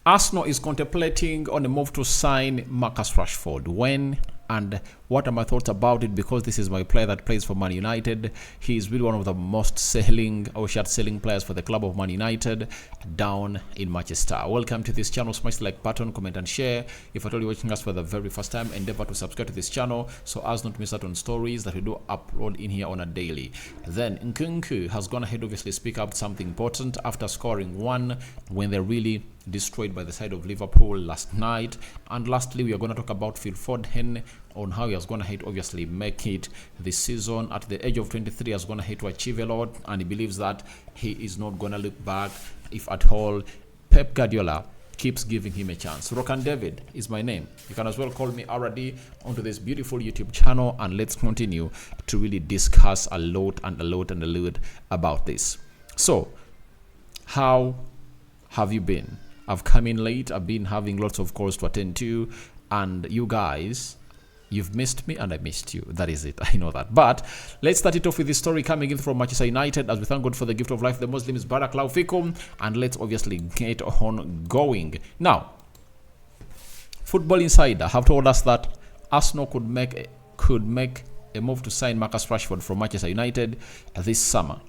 Arsenal is contemplating on a move to sign Marcus Rashford. When and what are my thoughts about it? Because this is my player that plays for Man United. He is really one of the most selling or short-selling players for the club of Man United down in Manchester. Welcome to this channel. Smash the like button, comment and share. If at all you're watching us for the very first time, endeavor to subscribe to this channel so as not to miss out on stories that we do upload in here on a daily. Then Nkunku has gone ahead, obviously speak up something important after scoring one when they really destroyed by the side of Liverpool last night. And lastly, we are going to talk about Foden on how he has gone ahead, obviously make it this season at the age of 23. Has gone ahead to achieve a lot, and he believes that he is not going to look back if at all Pep Guardiola keeps giving him a chance. Rokani David is my name. You can as well call me RD onto this beautiful YouTube channel, and let's continue to really discuss a lot about this. So, how have you been? I've come in late. I've been having lots of calls to attend to, and you guys, you've missed me and I missed you. That is it. I know that. But let's start it off with this story coming in from Manchester United, as we thank God for the gift of life. The Muslims Barakallahu Fikum, and let's obviously get on going. Now, Football Insider have told us that Arsenal could make a move to sign Marcus Rashford from Manchester United this summer.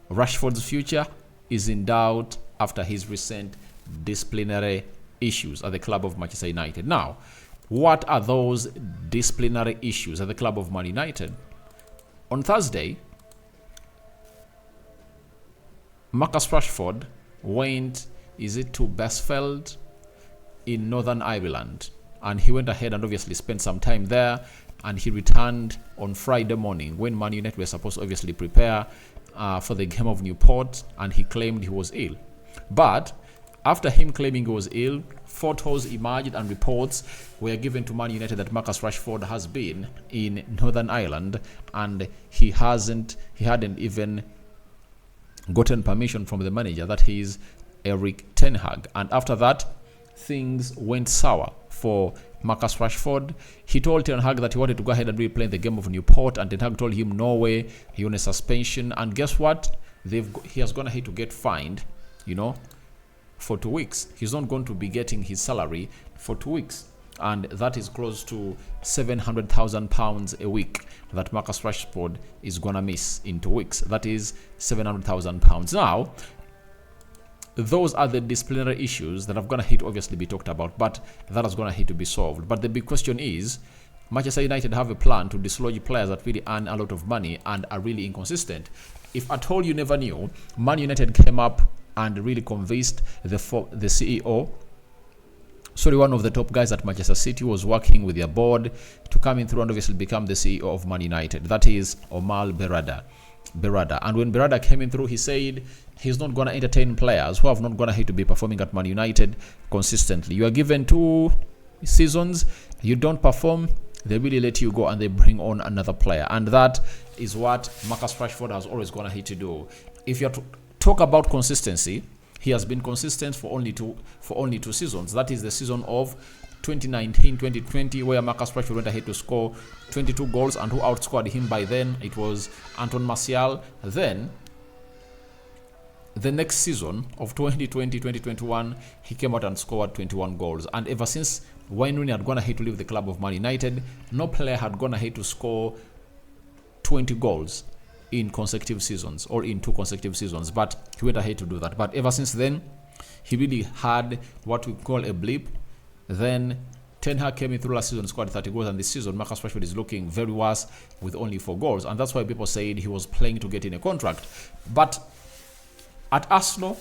Rashford's future is in doubt after his recent disciplinary issues at the club of Manchester United. Now, what are those disciplinary issues at the club of Man United? On Thursday, Marcus Rashford went, to Besfeld in Northern Ireland, and he went ahead and obviously spent some time there, and he returned on Friday morning when Man United were supposed to obviously prepare for the game of Newport, and he claimed he was ill. But after him claiming he was ill, photos emerged and reports were given to Man United that Marcus Rashford has been in Northern Ireland, and he hadn't even gotten permission from the manager, that is Erik ten Hag. And after that, things went sour for Marcus Rashford. He told Ten Hag that he wanted to go ahead and replay the game of Newport, and Ten Hag told him no way, he on a suspension. And guess what? He has gone ahead to get fined, for 2 weeks. He's not going to be getting his salary for 2 weeks, and that is close to £700,000 a week that Marcus Rashford is gonna miss in 2 weeks. That is £700,000. Now, those are the disciplinary issues that are gonna obviously be talked about, but that is gonna to be solved. But the big question is, Manchester United have a plan to dislodge players that really earn a lot of money and are really inconsistent. If at all you never knew, Man United came up and really convinced the CEO, one of the top guys at Manchester City, was working with their board to come in through and obviously become the CEO of Man United. That is Omar Berrada. And when Berrada came in through, he said he's not going to entertain players who have not going to be performing at Man United consistently. You are given 2 seasons, you don't perform, they really let you go and they bring on another player. And that is what Marcus Rashford has always gone ahead to do. If you're talk about consistency, he has been consistent for only two seasons. That is the season of 2019-2020, where Marcus Rashford went ahead to score 22 goals, and who outscored him by then? It was Anton Martial. Then the next season of 2020-2021, he came out and scored 21 goals. And ever since Wayne Rooney had gone ahead to leave the club of Man United, no player had gone ahead to score 20 goals in consecutive seasons, or in 2 consecutive seasons, but he went ahead to do that. But ever since then, he really had what we call a blip. Then Ten Hag came in through last season, scored 30 goals, and this season Marcus Rashford is looking very worse with only 4 goals, and that's why people said he was playing to get in a contract. But at Arsenal,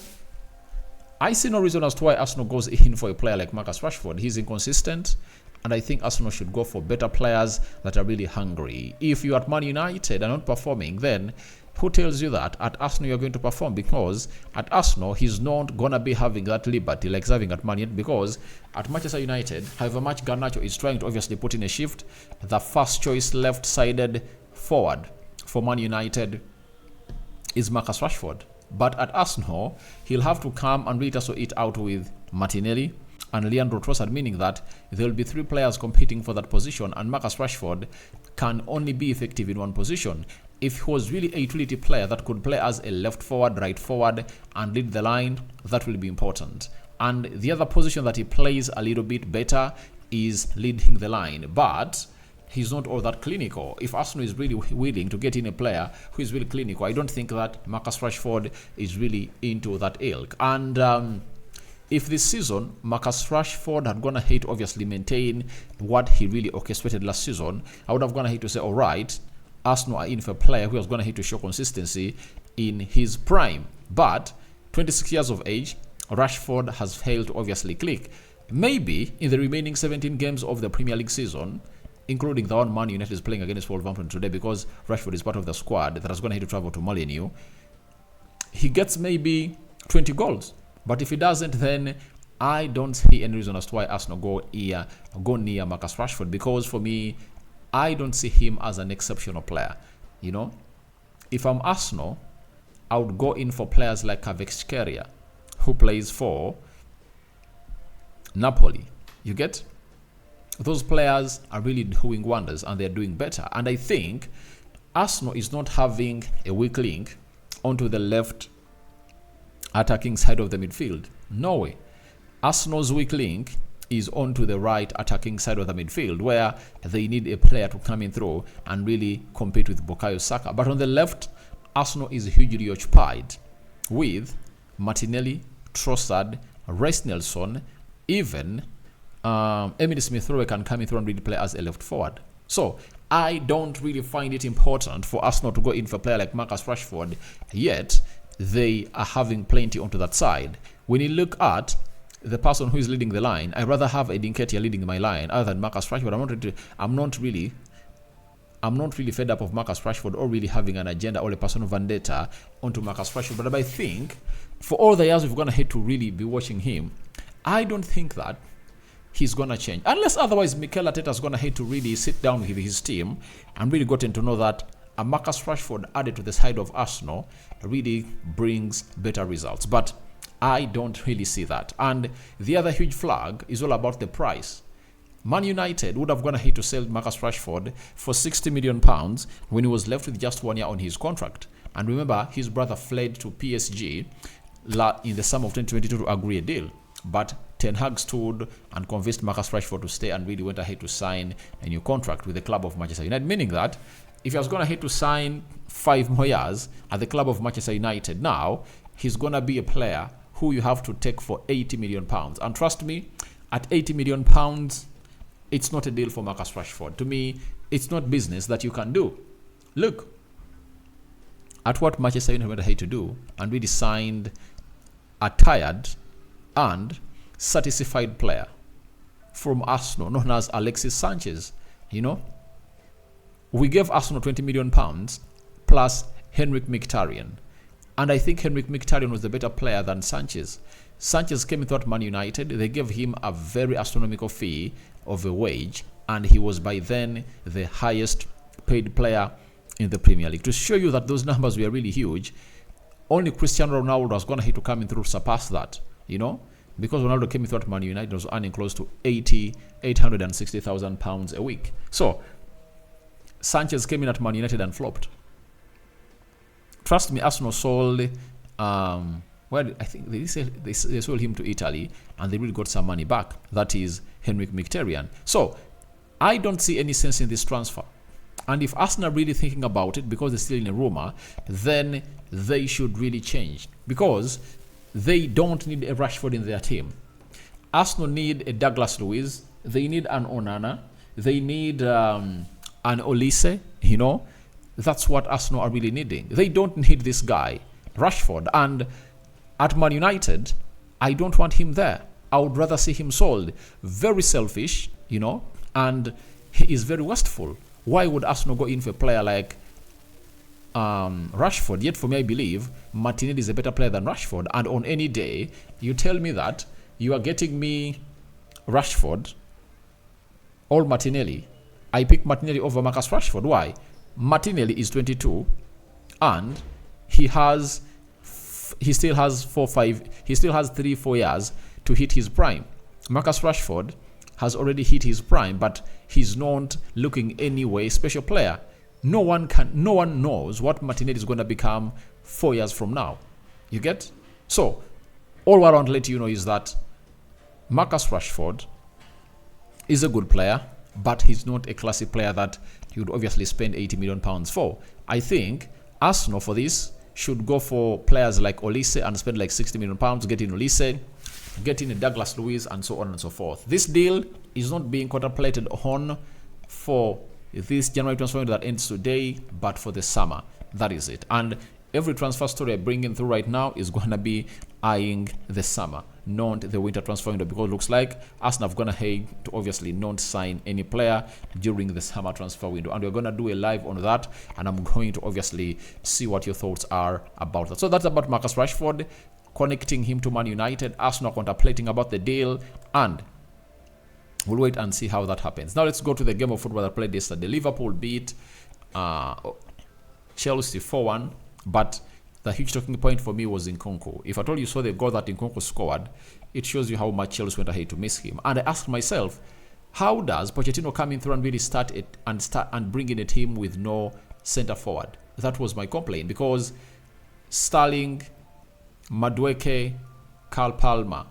I see no reason as to why Arsenal goes in for a player like Marcus Rashford. He's inconsistent, and I think Arsenal should go for better players that are really hungry. If you're at Man United and not performing, then who tells you that at Arsenal you're going to perform? Because at Arsenal, he's not going to be having that liberty like he's having at Man United, because at Manchester United, however much Garnacho is trying to obviously put in a shift, the first choice left-sided forward for Man United is Marcus Rashford. But at Arsenal, he'll have to come and really tussle it out with Martinelli and Leandro Trossard, meaning that there will be 3 players competing for that position, and Marcus Rashford can only be effective in one position. If he was really a utility player that could play as a left forward, right forward, and lead the line, that will be important. And the other position that he plays a little bit better is leading the line. But he's not all that clinical. If Arsenal is really willing to get in a player who is really clinical, I don't think that Marcus Rashford is really into that ilk. And if this season Marcus Rashford had gone ahead to obviously maintain what he really orchestrated last season, I would have gone ahead to say, all right, Arsenal are in for a player who has gone ahead to show consistency in his prime. But 26 years of age, Rashford has failed to obviously click. Maybe in the remaining 17 games of the Premier League season, including the one Man United is playing against Wolverhampton today, because Rashford is part of the squad that has gone ahead to travel to Molineux, he gets maybe 20 goals. But if he doesn't, then I don't see any reason as to why Arsenal go near Marcus Rashford, because for me, I don't see him as an exceptional player. You know, if I'm Arsenal, I would go in for players like Kvaratskhelia, who plays for Napoli. You get? Those players are really doing wonders, and they're doing better. And I think Arsenal is not having a weak link onto the left attacking side of the midfield. No way. Arsenal's weak link is onto the right attacking side of the midfield, where they need a player to come in through and really compete with Bukayo Saka. But on the left, Arsenal is hugely occupied with Martinelli, Trossard, Rice Nelson, even Emile Smith-Rowe can come in through and really play as a left forward. So I don't really find it important for Arsenal to go in for a player like Marcus Rashford, yet they are having plenty onto that side. When you look at the person who is leading the line, I'd rather have Eddie Nketiah leading my line other than Marcus Rashford. I'm not really fed up of Marcus Rashford or really having an agenda or a personal vendetta onto Marcus Rashford. But I think for all the years we've gone ahead to really be watching him, I don't think that he's going to change. Unless otherwise Mikel Arteta's going ahead to really sit down with his team and really gotten to know that a Marcus Rashford added to the side of Arsenal really brings better results. But I don't really see that. And the other huge flag is all about the price. Man United would have gone ahead to sell Marcus Rashford for £60 million when he was left with just 1 year on his contract. And remember, his brother fled to PSG in the summer of 2022 to agree a deal. But Ten Hag stood and convinced Marcus Rashford to stay and really went ahead to sign a new contract with the club of Manchester United, meaning that if he was going ahead to sign 5 more years at the club of Manchester United, now he's going to be a player who you have to take for £80 million. And trust me, at £80 million, it's not a deal for Marcus Rashford. To me, it's not business that you can do. Look at what Manchester United went ahead to do and really signed a tired and satisfied player from Arsenal known as Alexis Sanchez. You know, we gave Arsenal £20 million plus Henrik Mkhitaryan. And I think Henrik Mkhitaryan was the better player than Sanchez. Sanchez came without Man United. They gave him a very astronomical fee of a wage, and he was by then the highest paid player in the Premier League. To show you that those numbers were really huge, only Cristiano Ronaldo was going to have to come in through to surpass that, you know, because Ronaldo came without Man United, was earning close to £860,000 a week. So Sanchez came in at Man United and flopped. Trust me, Arsenal sold, I think they sold him to Italy and they really got some money back. That is Henrik Mkhitaryan. So I don't see any sense in this transfer. And if Arsenal are really thinking about it, because they're still in a rumor, then they should really change. Because they don't need a Rashford in their team. Arsenal need a Douglas Luiz. They need an Onana. They need an Olise, you know. That's what Arsenal are really needing. They don't need this guy, Rashford. And at Man United, I don't want him there. I would rather see him sold. Very selfish, you know, and he is very wasteful. Why would Arsenal go in for a player like Rashford? Yet for me, I believe Martinelli is a better player than Rashford. And on any day, you tell me that you are getting me Rashford or Martinelli. I pick Martinelli over Marcus Rashford. Why? Martinelli is 22 and he still has 3-4 years to hit his prime. Marcus Rashford has already hit his prime, but he's not looking anyway special player. No one knows what Martinelli is going to become 4 years from now. You get? So all I want to let you know is that Marcus Rashford is a good player, but he's not a classic player that you would obviously spend £80 million for. I think Arsenal for this should go for players like Olise and spend like £60 million, get in Olise, get in Douglas Luiz, and so on and so forth. This deal is not being contemplated on for this January transfer window that ends today, but for the summer. That is it. And every transfer story I bring in through right now is going to be eyeing the summer, not the winter transfer window, because it looks like Arsenal have gone ahead to obviously not sign any player during the summer transfer window. And we're going to do a live on that, and I'm going to obviously see what your thoughts are about that. So that's about Marcus Rashford, connecting him to Man United, Arsenal contemplating about the deal, and we'll wait and see how that happens. Now let's go to the game of football that played yesterday. Liverpool beat Chelsea 4-1, but the huge talking point for me was Nkunku. If at all you saw the goal that Nkunku scored, it shows you how much Chelsea went ahead to miss him. And I asked myself, how does Pochettino come in through and really start and bring in a team with no center forward? That was my complaint, because Sterling, Madueke, Carl Palmer,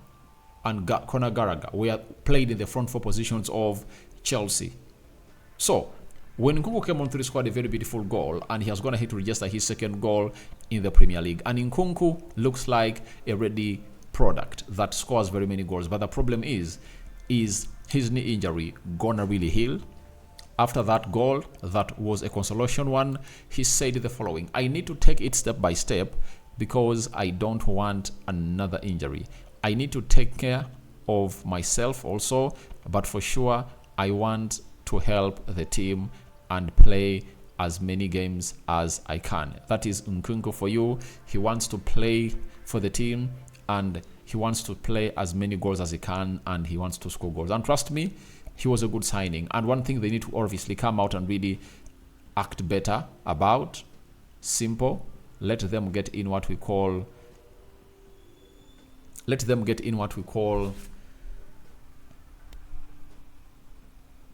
and Conor Gallagher were played in the front four positions of Chelsea. So when Nkunku came on through, he scored a very beautiful goal, and he has gone ahead to register his second goal in the Premier League. And Nkunku looks like a ready product that scores very many goals. But the problem is his knee injury gonna really heal? After that goal, that was a consolation one, he said the following: I need to take it step by step because I don't want another injury. I need to take care of myself also, but for sure I want to help the team and play as many games as I can. That is Nkunku for you. He wants to play for the team, and he wants to play as many goals as he can, and he wants to score goals. And trust me, he was a good signing. And one thing they need to obviously come out and really act better about, simple, let them get in what we call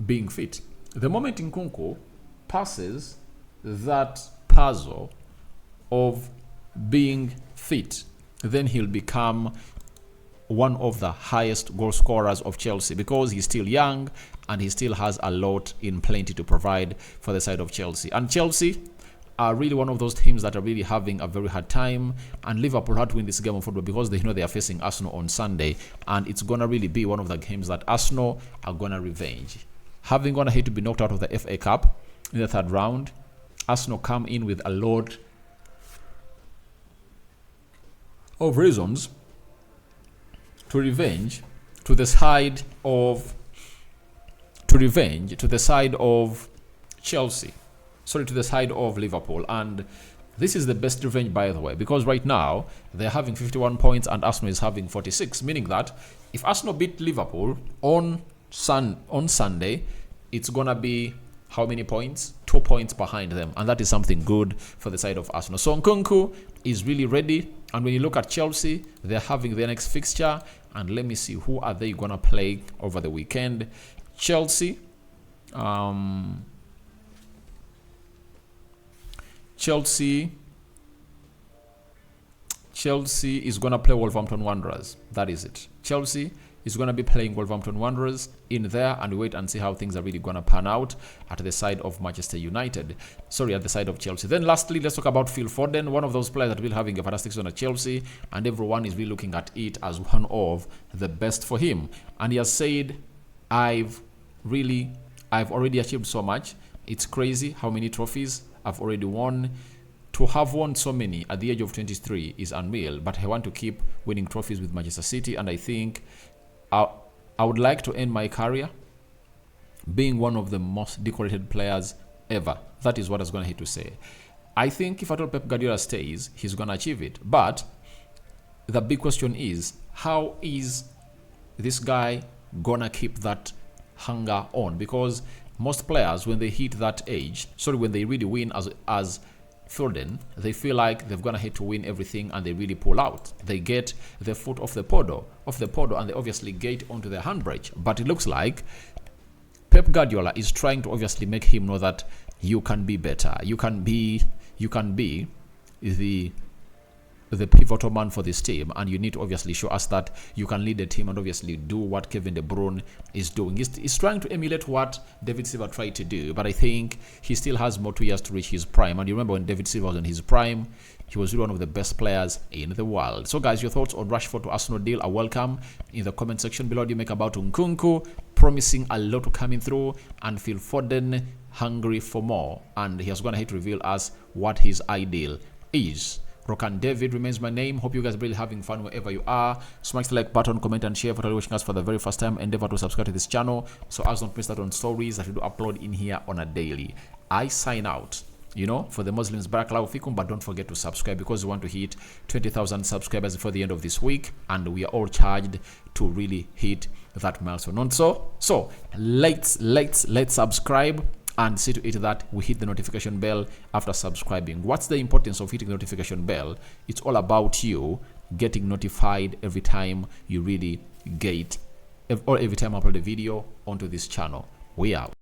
being fit. The moment Nkunku passes that puzzle of being fit, then he'll become one of the highest goal scorers of Chelsea, because he's still young and he still has a lot in plenty to provide for the side of Chelsea. And Chelsea are really one of those teams that are really having a very hard time, and Liverpool had to win this game of football because they know they are facing Arsenal on Sunday, and it's gonna really be one of the games that Arsenal are gonna revenge. Having gone ahead to be knocked out of the FA Cup in the third round, Arsenal come in with a lot of reasons to revenge to the side of Chelsea. Sorry, to the side of Liverpool. And this is the best revenge, by the way, because right now they're having 51 points and Arsenal is having 46, meaning that if Arsenal beat Liverpool on Sunday, it's gonna be how many points? 2 points behind them, and that is something good for the side of Arsenal. So Nkunku is really ready, and when you look at Chelsea, they're having their next fixture, and let me see, who are they gonna play over the weekend? Chelsea is gonna play Wolverhampton Wanderers. That is it. Chelsea is going to be playing Wolverhampton Wanderers in there, and wait and see how things are really going to pan out at the side of Manchester United. Sorry, at the side of Chelsea. Then lastly, let's talk about Phil Foden, one of those players that will having a fantastic season at Chelsea, and everyone is really looking at it as one of the best for him. And he has said, I've already achieved so much. It's crazy how many trophies I've already won. To have won so many at the age of 23 is unreal, but I want to keep winning trophies with Manchester City, and I think I would like to end my career being one of the most decorated players ever. That is what I was going to hit to say. I think if at all Pep Guardiola stays, he's going to achieve it. But the big question is, how is this guy going to keep that hunger on? Because most players, when they hit that age, when they really win as Foden, they feel like they've gone ahead to win everything, and they really pull out. They get the foot off the pedal, and they obviously get onto the handbrake. But it looks like Pep Guardiola is trying to obviously make him know that you can be better. You can be the the pivotal man for this team, and you need to obviously show us that you can lead the team and obviously do what Kevin De Bruyne is doing. He's trying to emulate what David Silva tried to do, but I think he still has more 2 years to reach his prime. And you remember when David Silva was in his prime, he was really one of the best players in the world. So guys, your thoughts on Rashford to Arsenal deal are welcome in the comment section below. What do you make about Nkunku? Promising a lot to coming through, and Phil Foden hungry for more, and he has gone ahead to reveal us what his ideal is. Rokani David remains my name. Hope you guys are really having fun wherever you are. Smash the like button, comment and share. For watching us for the very first time, endeavor to subscribe to this channel so as don't miss that on stories that we do upload in here on a daily. I sign out. You know, for the Muslims, Barakallahu Fikum, but don't forget to subscribe because we want to hit 20,000 subscribers before the end of this week, and we are all charged to really hit that milestone. Not so let's subscribe and see to it that we hit the notification bell after subscribing. What's the importance of hitting the notification bell? It's all about you getting notified every time you really get, or every time I upload a video onto this channel. We out.